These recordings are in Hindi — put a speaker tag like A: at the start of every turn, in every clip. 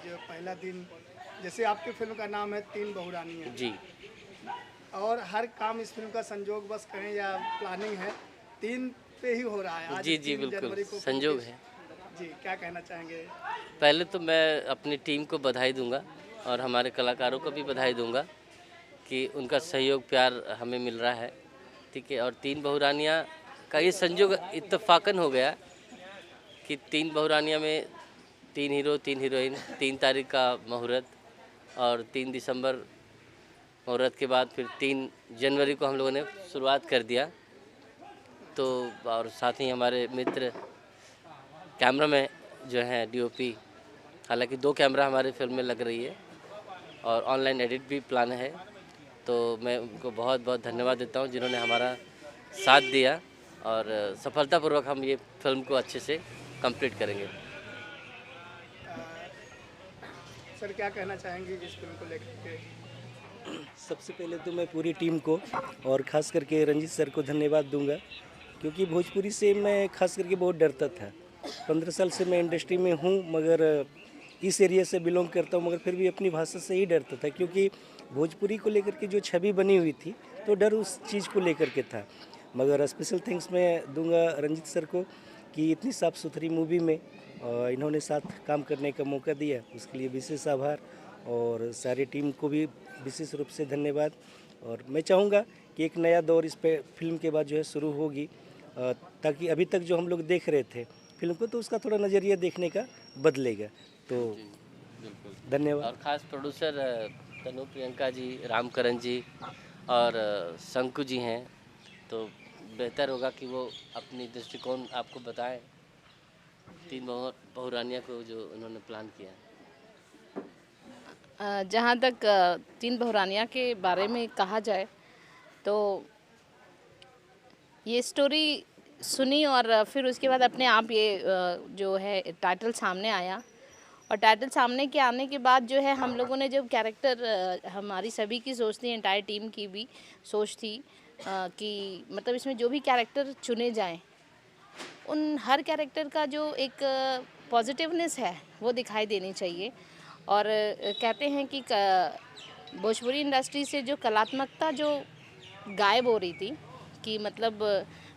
A: पहला दिन, जैसे आपकी फिल्म का नाम है तीन बहुरानियाँ,
B: जी
A: और हर काम इस फिल्म का संजोग बस कहें या प्लानिंग है, तीन पे ही हो रहा है। आज
B: जी जी,
A: 3
B: बिल्कुल
A: जनवरी को फिल्म
B: संजोग
A: की,
B: है।
A: जी क्या कहना चाहेंगे?
B: पहले तो मैं अपनी टीम को बधाई दूंगा और हमारे कलाकारों को भी बधाई दूंगा कि उनका सहयोग प्यार हमें मिल रहा है। ठीक है, और तीन बहुरानियाँ का ये संजोग इत्तेफाकन हो गया कि तीन बहुरानियाँ में तीन हीरो तीन हीरोइन, 3 तारीख का मुहूर्त और 3 दिसंबर मुहूर्त के बाद फिर 3 जनवरी को हम लोगों ने शुरुआत कर दिया। तो और साथ ही हमारे मित्र कैमरा में जो हैं डीओपी, हालांकि 2 कैमरा हमारे फिल्म में लग रही है और ऑनलाइन एडिट भी प्लान है। तो मैं उनको बहुत बहुत धन्यवाद देता हूँ जिन्होंने हमारा साथ दिया और सफलतापूर्वक हम ये फिल्म को अच्छे से कंप्लीट करेंगे।
A: सर क्या कहना चाहेंगे इस फिल्म को लेकर के?
C: सबसे पहले तो मैं पूरी टीम को और ख़ास करके रंजीत सर को धन्यवाद दूंगा, क्योंकि भोजपुरी से मैं ख़ास करके बहुत डरता था। 15 साल से मैं इंडस्ट्री में हूँ, मगर इस एरिया से बिलोंग करता हूँ, मगर फिर भी अपनी भाषा से ही डरता था, क्योंकि भोजपुरी को लेकर के जो छवि बनी हुई थी तो डर उस चीज़ को लेकर के था। मगर स्पेशल थैंक्स मैं दूंगा रंजीत सर को कि इतनी साफ़ सुथरी मूवी में इन्होंने साथ काम करने का मौका दिया, उसके लिए विशेष आभार। और सारी टीम को भी विशेष रूप से धन्यवाद। और मैं चाहूँगा कि एक नया दौर इस पे फिल्म के बाद जो है शुरू होगी, ताकि अभी तक जो हम लोग देख रहे थे फिल्म को, तो उसका थोड़ा नज़रिया देखने का बदलेगा। तो
B: बिल्कुल।
C: धन्यवाद।
B: और ख़ास प्रोड्यूसर तनु प्रियंका जी, रामकरण जी और शंकु जी हैं, तो बेहतर होगा कि वो अपनी दृष्टिकोण आपको बताएं तीन बहुरानियाँ को जो उन्होंने प्लान किया है।
D: जहाँ तक तीन बहुरानियाँ के बारे में कहा जाए तो ये स्टोरी सुनी और फिर उसके बाद अपने आप ये जो है टाइटल सामने आया, और टाइटल सामने के आने के बाद जो है हम लोगों ने जो कैरेक्टर, हमारी सभी की सोच थी, एंटायर टीम की भी सोच थी कि मतलब इसमें जो भी कैरेक्टर चुने जाएं उन हर कैरेक्टर का जो एक पॉजिटिवनेस है वो दिखाई देनी चाहिए। और कहते हैं कि भोजपुरी इंडस्ट्री से जो कलात्मकता जो गायब हो रही थी, कि मतलब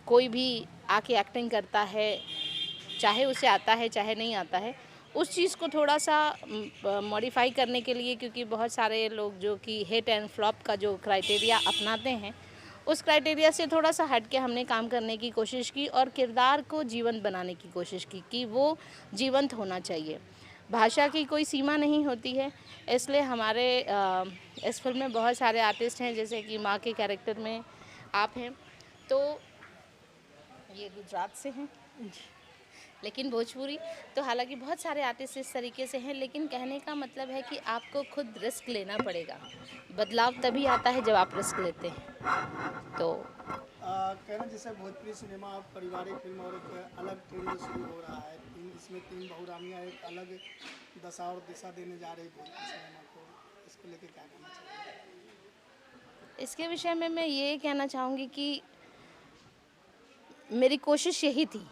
D: कोई भी आके एक्टिंग करता है, चाहे उसे आता है चाहे नहीं आता है, उस चीज़ को थोड़ा सा मॉडिफाई करने के लिए, क्योंकि बहुत सारे लोग जो कि हिट एंड फ्लॉप का जो क्राइटेरिया अपनाते हैं, उस क्राइटेरिया से थोड़ा सा हट के हमने काम करने की कोशिश की और किरदार को जीवंत बनाने की कोशिश की कि वो जीवंत होना चाहिए। भाषा की कोई सीमा नहीं होती है, इसलिए हमारे इस फिल्म में बहुत सारे आर्टिस्ट हैं, जैसे कि माँ के कैरेक्टर में आप हैं, तो ये गुजरात से हैं लेकिन भोजपुरी, तो हालांकि बहुत सारे आर्टिस्ट इस तरीके से हैं, लेकिन कहने का मतलब है कि आपको खुद रिस्क लेना पड़ेगा। बदलाव तभी आता है जब आप रिस्क लेते हैं। तो
A: कहना जैसे भोजपुरी सिनेमा अब पारिवारिक फिल्म और एक अलग ट्रेंड शुरू हो रहा है, इसमें तीन बहुरानियाँ एक अलग दशा और दिशा देने जा रही भोजपुरी सिनेमा को, इसको लेके क्या कहना चाहिए?
D: इसके विषय में मैं ये कहना चाहूँगी कि मेरी कोशिश यही थी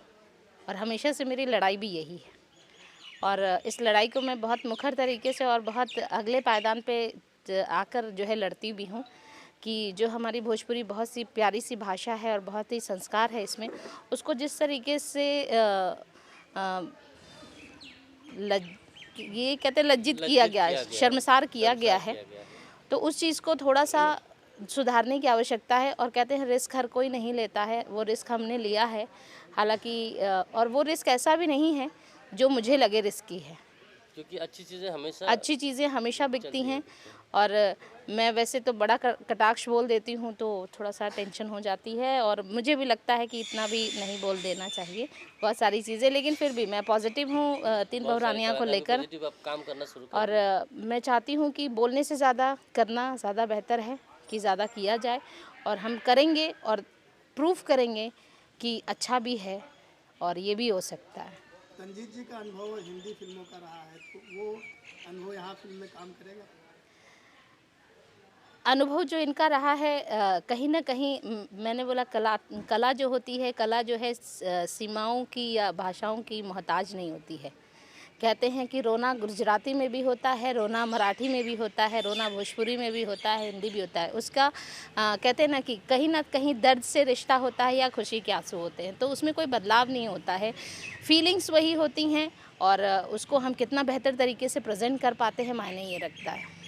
D: और हमेशा से मेरी लड़ाई भी यही है, और इस लड़ाई को मैं बहुत मुखर तरीके से और बहुत अगले पायदान पे आकर जो है लड़ती भी हूँ कि जो हमारी भोजपुरी बहुत सी प्यारी सी भाषा है और बहुत ही संस्कार है इसमें, उसको जिस तरीके से ये कहते लज्जित किया गया है, शर्मसार किया गया है, तो उस चीज़ को थोड़ा सा सुधारने की आवश्यकता है। और कहते हैं रिस्क हर कोई नहीं लेता है, वो रिस्क हमने लिया है, हालांकि और वो रिस्क ऐसा भी नहीं है जो मुझे लगे रिस्की है,
B: क्योंकि अच्छी चीज़ें हमेशा
D: बिकती हैं। और मैं वैसे तो बड़ा कटाक्ष बोल देती हूँ, तो थोड़ा सा टेंशन हो जाती है, और मुझे भी लगता है कि इतना भी नहीं बोल देना चाहिए बहुत सारी चीज़ें, लेकिन फिर भी मैं पॉजिटिव हूँ तीन बहुरानियाँ को लेकर।
B: काम करना शुरू
D: और मैं चाहती हूँ कि बोलने से ज़्यादा करना ज़्यादा बेहतर है, कि ज़्यादा किया जाए, और हम करेंगे और प्रूफ करेंगे कि अच्छा भी है और ये भी हो सकता है।
A: तंजीत जी का अनुभव हिंदी फिल्मों का रहा है, तो वो अनुभव यहाँ फिल्म में काम करेगा?
D: अनुभव जो इनका रहा है कहीं ना कहीं मैंने बोला कला जो होती है, कला जो है सीमाओं की या भाषाओं की मोहताज नहीं होती है। कहते हैं कि रोना गुजराती में भी होता है, रोना मराठी में भी होता है, रोना भोजपुरी में भी होता है, हिंदी भी होता है। उसका कहते हैं ना कहीं दर्द से रिश्ता होता है या खुशी के आंसू होते हैं, तो उसमें कोई बदलाव नहीं होता है। फीलिंग्स वही होती हैं और उसको हम कितना बेहतर तरीके से प्रेजेंट कर पाते हैं मायने ये रखता है।